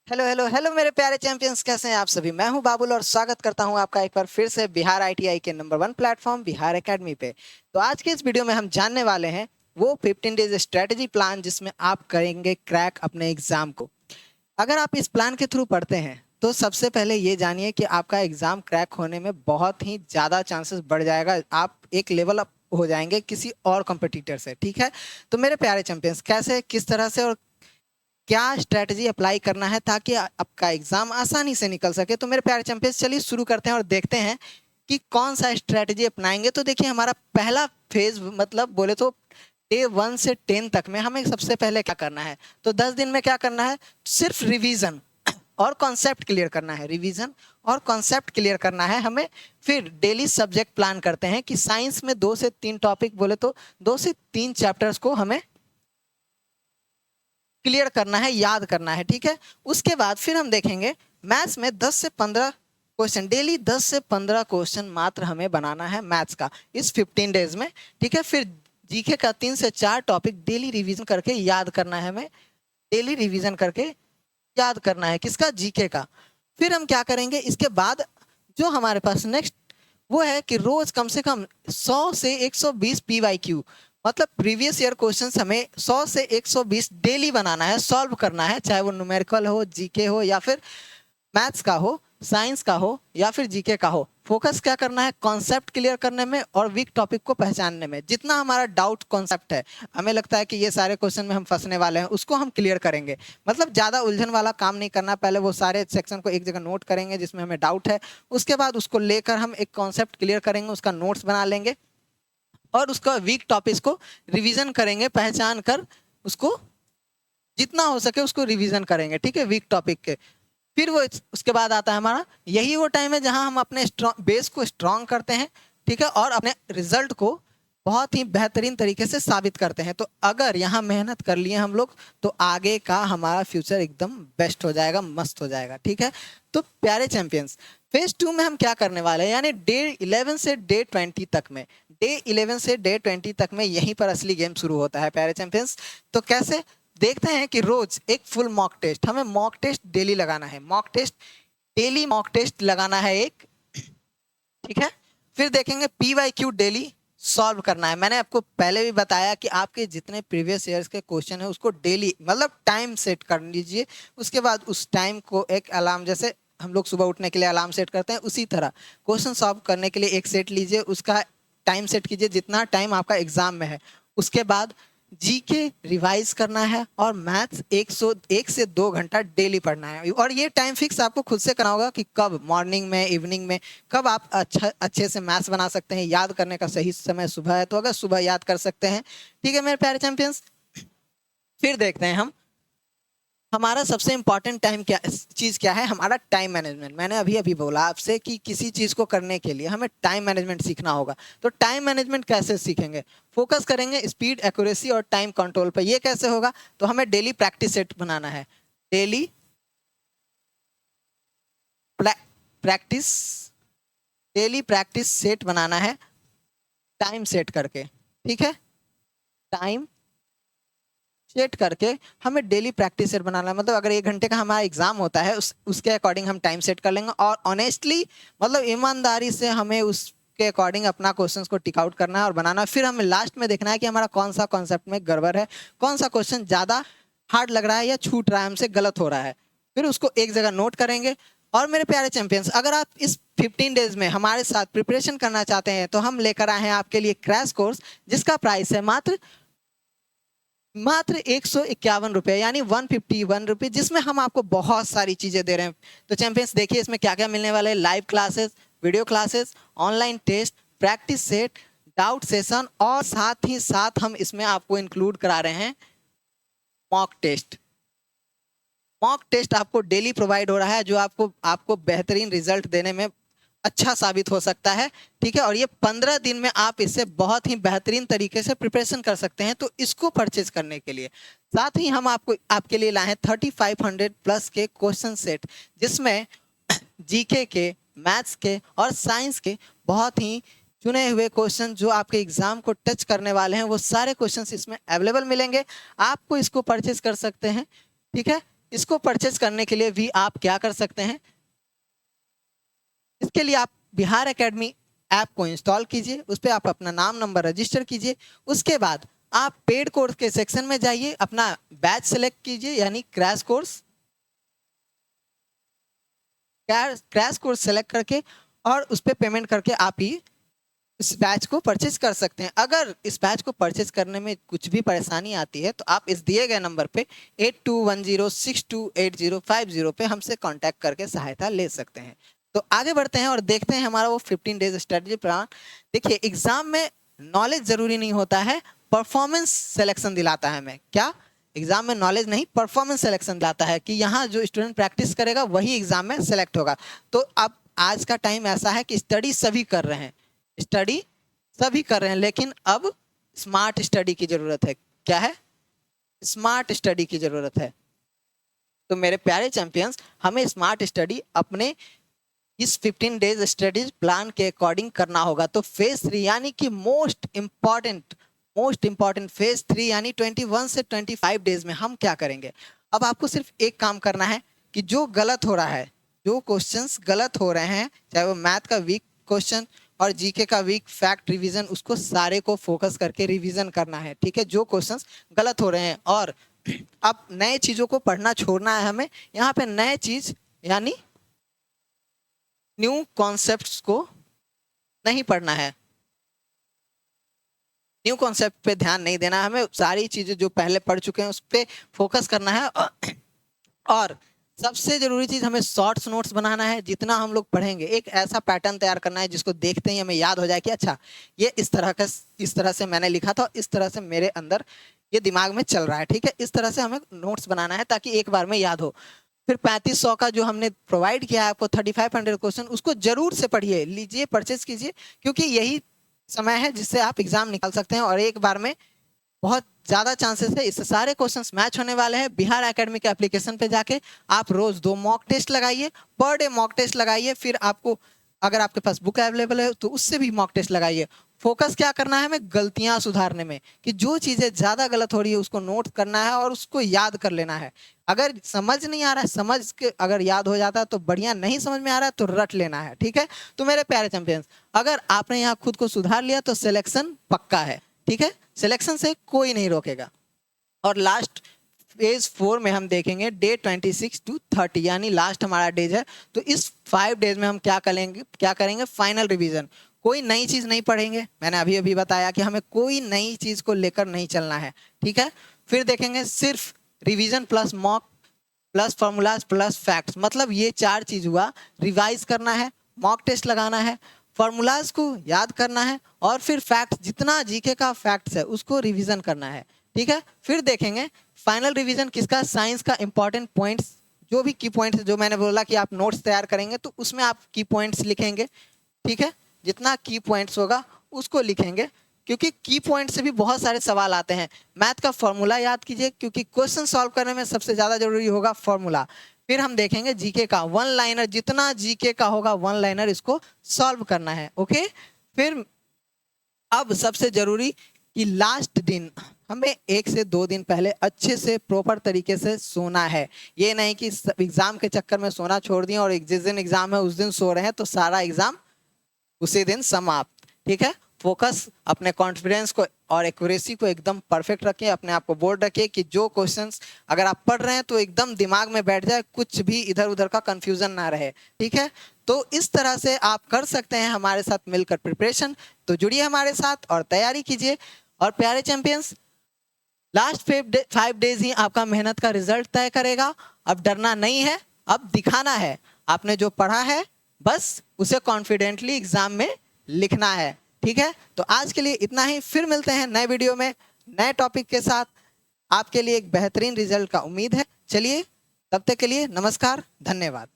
Hello hello hello मेरे प्यारे champions, कैसे हैं आप सभी। मैं हूं बाबुल और स्वागत करता हूं आपका एक बार फिर से बिहार आईटीआई के नंबर 1 प्लेटफॉर्म बिहार एकेडमी पे। तो आज के इस वीडियो में हम जानने वाले हैं वो 15 डेज स्ट्रेटजी प्लान जिसमें आप करेंगे क्रैक अपने एग्जाम को। अगर आप इस प्लान के थ्रू पढ़ते हैं तो सबसे पहले ये जानिए कि आपका एग्जाम क्रैक होने में बहुत ही ज़्यादा चांसेस बढ़ जाएगा। आप एक लेवल अप हो जाएंगे किसी और कंपटीटर से। ठीक है, तो मेरे प्यारे चैंपियंस, कैसे किस तरह से और क्या स्ट्रेटजी अप्लाई करना है ताकि आपका एग्जाम आसानी से निकल सके। तो मेरे प्यारे चैंपियंस, चलिए शुरू करते हैं और देखते हैं कि कौन सा स्ट्रेटजी अपनाएंगे। तो देखिए, हमारा पहला फेज मतलब बोले तो डे 1 से 10 तक में हमें सबसे पहले क्या करना है। तो 10 दिन में क्या करना है, सिर्फ रिवीजन और कॉन्सेप्ट क्लियर करना है। रिवीजन और कॉन्सेप्ट क्लियर करना है हमें। फिर डेली सब्जेक्ट प्लान करते हैं कि साइंस में 2 से 3 टॉपिक बोले तो 2 से 3 चैप्टर्स को हमें क्लियर करना है, याद करना है। ठीक है, उसके बाद फिर हम देखेंगे मैथ्स में 10 से 15 क्वेश्चन, डेली 10 से 15 क्वेश्चन मात्र हमें बनाना है मैथ्स का इस 15 डेज में। ठीक है, फिर जीके का 3 से 4 टॉपिक डेली रिवीजन करके याद करना है हमें। डेली रिवीजन करके याद करना है किसका, जीके का। फिर हम क्या करेंगे इसके बाद, जो हमारे पास नेक्स्ट वो है कि रोज कम से कम 100 से 120 पीवाईक्यू मतलब प्रीवियस ईयर क्वेश्चंस हमें 100 से 120 डेली बनाना है, सॉल्व करना है, चाहे वो न्यूमेरिकल हो, जीके हो, या फिर मैथ्स का हो, साइंस का हो, या फिर जीके का हो। फोकस क्या करना है, कॉन्सेप्ट क्लियर करने में और वीक टॉपिक को पहचानने में। जितना हमारा डाउट कॉन्सेप्ट है, हमें लगता है कि ये सारे क्वेश्चन में हम फंसने वाले हैं, उसको हम क्लियर करेंगे। मतलब ज़्यादा उलझन वाला काम नहीं करना, पहले वो सारे सेक्शन को एक जगह नोट करेंगे जिसमें हमें डाउट है। उसके बाद उसको लेकर हम एक कॉन्सेप्ट क्लियर करेंगे, उसका नोट्स बना लेंगे और उसका वीक टॉपिक्स को रिवीजन करेंगे, पहचान कर उसको जितना हो सके उसको रिवीजन करेंगे। ठीक है, वीक टॉपिक के। फिर वो उसके बाद आता है हमारा, यही वो टाइम है जहां हम अपने बेस को स्ट्रांग करते हैं। ठीक है, और अपने रिजल्ट को बहुत ही बेहतरीन तरीके से साबित करते हैं। तो अगर यहाँ मेहनत कर लिए हम लोग तो आगे का हमारा फ्यूचर एकदम बेस्ट हो जाएगा, मस्त हो जाएगा। ठीक है, तो प्यारे चैंपियंस, फेज 2 में हम क्या करने वाले हैं, यानी डे 11 से डे 20 तक में, डे 11 से डे 20 तक में यहीं पर असली गेम शुरू होता है प्यारे चैंपियंस। तो कैसे, देखते हैं कि रोज एक फुल मॉक टेस्ट, हमें मॉक टेस्ट डेली लगाना है। Mock test daily, mock test लगाना है एक। ठीक है, फिर देखेंगे पीवाईक्यू डेली सॉल्व करना है। मैंने आपको पहले भी बताया कि आपके जितने प्रीवियस ईयर्स के क्वेश्चन है उसको डेली मतलब टाइम सेट कर लीजिए। उसके बाद उस टाइम को एक अलार्म, जैसे हम लोग सुबह उठने के लिए अलार्म सेट करते हैं, उसी तरह क्वेश्चन सॉल्व करने के लिए एक सेट लीजिए, उसका टाइम सेट कीजिए जितना टाइम आपका एग्जाम में है। उसके बाद जीके रिवाइज करना है और मैथ्स 1 से 2 घंटा डेली पढ़ना है। और ये टाइम फिक्स आपको खुद से करना होगा कि कब, मॉर्निंग में, इवनिंग में, कब आप अच्छे से मैथ्स बना सकते हैं। याद करने का सही समय सुबह है, तो अगर सुबह याद कर सकते हैं। ठीक है मेरे प्यारे चैंपियंस, फिर देखते हैं हम हमारा सबसे इंपॉर्टेंट टाइम क्या चीज़ क्या है, हमारा टाइम मैनेजमेंट। मैंने अभी अभी बोला आपसे कि किसी चीज़ को करने के लिए हमें टाइम मैनेजमेंट सीखना होगा। तो टाइम मैनेजमेंट कैसे सीखेंगे, फोकस करेंगे स्पीड, एक्यूरेसी और टाइम कंट्रोल पर। ये कैसे होगा, तो हमें डेली प्रैक्टिस सेट बनाना है। Daily practice, daily practice set बनाना है टाइम सेट करके। ठीक है, टाइम सेट करके हमें डेली प्रैक्टिस सेट बनाना है। मतलब अगर 1 घंटे का हमारा एग्जाम होता है, उसके अकॉर्डिंग हम टाइम सेट कर लेंगे और ऑनेस्टली मतलब ईमानदारी से हमें उसके अकॉर्डिंग अपना क्वेश्चंस को टिक आउट करना है और बनाना है। फिर हमें लास्ट में देखना है कि हमारा कौन सा कॉन्सेप्ट में गड़बड़ है, कौन सा क्वेश्चन ज़्यादा हार्ड लग रहा है या छूट रहा है हमसे, गलत हो रहा है। फिर उसको एक जगह नोट करेंगे। और मेरे प्यारे चैंपियंस, अगर आप इस 15 डेज में हमारे साथ प्रिपरेशन करना चाहते हैं तो हम लेकर आए हैं आपके लिए क्रैश कोर्स, जिसका प्राइस है मात्र 151 रुपये, यानी 151 रुपये, जिसमें हम आपको बहुत सारी चीजें दे रहे हैं। तो चैंपियंस देखिए इसमें क्या क्या मिलने वाले हैं, live classes, video classes, online test, practice set, doubt session, और साथ ही साथ हम इसमें आपको इंक्लूड करा रहे हैं मॉक टेस्ट। मॉक टेस्ट आपको डेली प्रोवाइड हो रहा है, जो आपको आपको बेहतरीन रिजल्ट देने में अच्छा साबित हो सकता है। ठीक है, और ये 15 दिन में आप इससे बहुत ही बेहतरीन तरीके से प्रिपरेशन कर सकते हैं। तो इसको परचेज करने के लिए साथ ही हम आपको आपके लिए लाए हैं 3500 प्लस के क्वेश्चन सेट, जिसमें जीके के, मैथ्स के और साइंस के बहुत ही चुने हुए क्वेश्चन जो आपके एग्जाम को टच करने वाले हैं, वो सारे क्वेश्चंस इसमें अवेलेबल मिलेंगे। आपको इसको परचेज कर सकते हैं। ठीक है, इसको परचेज करने के लिए भी आप क्या कर सकते हैं, इसके लिए आप बिहार एकेडमी ऐप को इंस्टॉल कीजिए, उस पर आप अपना नाम नंबर रजिस्टर कीजिए। उसके बाद आप पेड कोर्स के सेक्शन में जाइए, अपना बैच सेलेक्ट कीजिए यानी क्रैश कोर्स सेलेक्ट करके और उस पर पेमेंट करके आप ही इस बैच को परचेज कर सकते हैं। अगर इस बैच को परचेज करने में कुछ भी परेशानी आती है तो आप इस दिए गए नंबर पे 8210628050 पे हमसे कांटेक्ट करके सहायता ले सकते हैं। तो आगे बढ़ते हैं और देखते हैं हमारा वो 15 डेज स्ट्रेटजी प्लान। देखिए एग्जाम में नॉलेज जरूरी नहीं होता है, परफॉर्मेंस सिलेक्शन दिलाता है हमें। क्या? एग्जाम में नॉलेज नहीं, परफॉर्मेंस सिलेक्शन दिलाता है कि यहाँ जो स्टूडेंट प्रैक्टिस करेगा वही एग्जाम में सेलेक्ट होगा। तो अब आज का टाइम ऐसा है कि स्टडी सभी कर रहे हैं, लेकिन अब स्मार्ट स्टडी की जरूरत है। क्या है? स्मार्ट स्टडी की जरूरत है। तो मेरे प्यारे चैंपियंस, हमें स्मार्ट स्टडी अपने इस 15 डेज स्टडीज प्लान के अकॉर्डिंग करना होगा। तो फेज 3 यानी कि मोस्ट इंपॉर्टेंट फेज 3 यानी 21 से 25 डेज में हम क्या करेंगे? अब आपको सिर्फ एक काम करना है कि जो गलत हो रहा है, जो क्वेश्चंस गलत हो रहे हैं, चाहे वो मैथ का वीक क्वेश्चन और जीके का वीक फैक्ट रिवीजन, उसको सारे को फोकस करके रिवीजन करना है। ठीक है, जो क्वेश्चंस गलत हो रहे हैं। और अब नए चीजों को पढ़ना छोड़ना है हमें। यहाँ पे नए चीज यानी न्यू कॉन्सेप्ट्स को नहीं पढ़ना है, न्यू कॉन्सेप्ट पे ध्यान नहीं देना है हमें। सारी चीजें जो पहले पढ़ चुके हैं उस पर फोकस करना है। और सबसे जरूरी चीज, हमें शॉर्ट्स नोट्स बनाना है। जितना हम लोग पढ़ेंगे एक ऐसा पैटर्न तैयार करना है जिसको देखते ही हमें याद हो जाए कि अच्छा ये इस तरह से मैंने लिखा था, इस तरह से मेरे अंदर ये दिमाग में चल रहा है। ठीक है, इस तरह से हमें नोट्स बनाना है ताकि एक बार में याद हो। फिर 3500 का जो हमने प्रोवाइड किया है आपको 3500 क्वेश्चन, उसको जरूर से पढ़िए, लीजिए, परचेज कीजिए, क्योंकि यही समय है जिससे आप एग्जाम निकाल सकते हैं। और एक बार में बहुत ज़्यादा चांसेस है इससे सारे क्वेश्चंस मैच होने वाले हैं। बिहार एकेडमी के एप्लीकेशन पे जाके आप रोज 2 मॉक टेस्ट लगाइए, पर डे मॉक टेस्ट लगाइए। फिर आपको अगर आपके पास बुक अवेलेबल है तो उससे भी मॉक टेस्ट लगाइए। फोकस क्या करना है हमें? गलतियां सुधारने में, कि जो चीज़ें ज़्यादा गलत हो रही है उसको नोट करना है और उसको याद कर लेना है। अगर समझ नहीं आ रहा है, समझ के अगर याद हो जाता है तो बढ़िया, नहीं समझ में आ रहा है तो रट लेना है। ठीक है, तो मेरे प्यारे चैंपियंस, अगर आपने यहाँ खुद को सुधार लिया तो सिलेक्शन पक्का है। ठीक है, सिलेक्शन से कोई नहीं रोकेगा। और लास्ट फेज 4 में हम देखेंगे डे 26 to 30 यानी लास्ट हमारा डेज है। तो इस 5 डेज में हम क्या करेंगे? Final revision. कोई नई चीज नहीं पढ़ेंगे, मैंने अभी बताया कि हमें कोई नई चीज को लेकर नहीं चलना है। ठीक है, फिर देखेंगे सिर्फ revision plus mock plus formulas plus facts, मतलब ये 4 चीज हुआ। रिवाइज करना है, मॉक टेस्ट लगाना है, फॉर्मूलाज को याद करना है और फिर फैक्ट्स, जितना जीके का फैक्ट्स है उसको रिवीजन करना है। ठीक है, फिर देखेंगे फाइनल रिवीजन किसका? साइंस का इंपॉर्टेंट पॉइंट्स, जो भी की पॉइंट्स जो मैंने बोला कि आप नोट्स तैयार करेंगे तो उसमें आप की पॉइंट्स लिखेंगे। ठीक है, जितना की पॉइंट्स होगा उसको लिखेंगे, क्योंकि की पॉइंट से भी बहुत सारे सवाल आते हैं। मैथ का फॉर्मूला याद कीजिए, क्योंकि क्वेश्चन सॉल्व करने में सबसे ज़्यादा जरूरी होगा फॉर्मूला। फिर हम देखेंगे जीके का 1 लाइनर, जितना जीके का होगा 1 लाइनर इसको सॉल्व करना है। ओके, फिर अब सबसे जरूरी कि लास्ट दिन हमें 1 से 2 दिन पहले अच्छे से प्रॉपर तरीके से सोना है। ये नहीं कि एग्जाम के चक्कर में सोना छोड़ दिए और जिस दिन एग्जाम है उस दिन सो रहे हैं तो सारा एग्जाम उसी दिन समाप्त। ठीक है, फोकस अपने कॉन्फिडेंस को और एक्यूरेसी को एकदम परफेक्ट रखें, अपने आप को बोर्ड रखें कि जो क्वेश्चंस अगर आप पढ़ रहे हैं तो एकदम दिमाग में बैठ जाए, कुछ भी इधर उधर का कंफ्यूजन ना रहे। ठीक है, तो इस तरह से आप कर सकते हैं हमारे साथ मिलकर प्रिपरेशन। तो जुड़िए हमारे साथ और तैयारी कीजिए। और प्यारे चैंपियंस, लास्ट 5 डेज ही आपका मेहनत का रिजल्ट तय करेगा। अब डरना नहीं है, अब दिखाना है। आपने जो पढ़ा है बस उसे कॉन्फिडेंटली एग्जाम में लिखना है। ठीक है, तो आज के लिए इतना ही। फिर मिलते हैं नए वीडियो में नए टॉपिक के साथ। आपके लिए एक बेहतरीन रिजल्ट का उम्मीद है। चलिए, तब तक के लिए नमस्कार, धन्यवाद।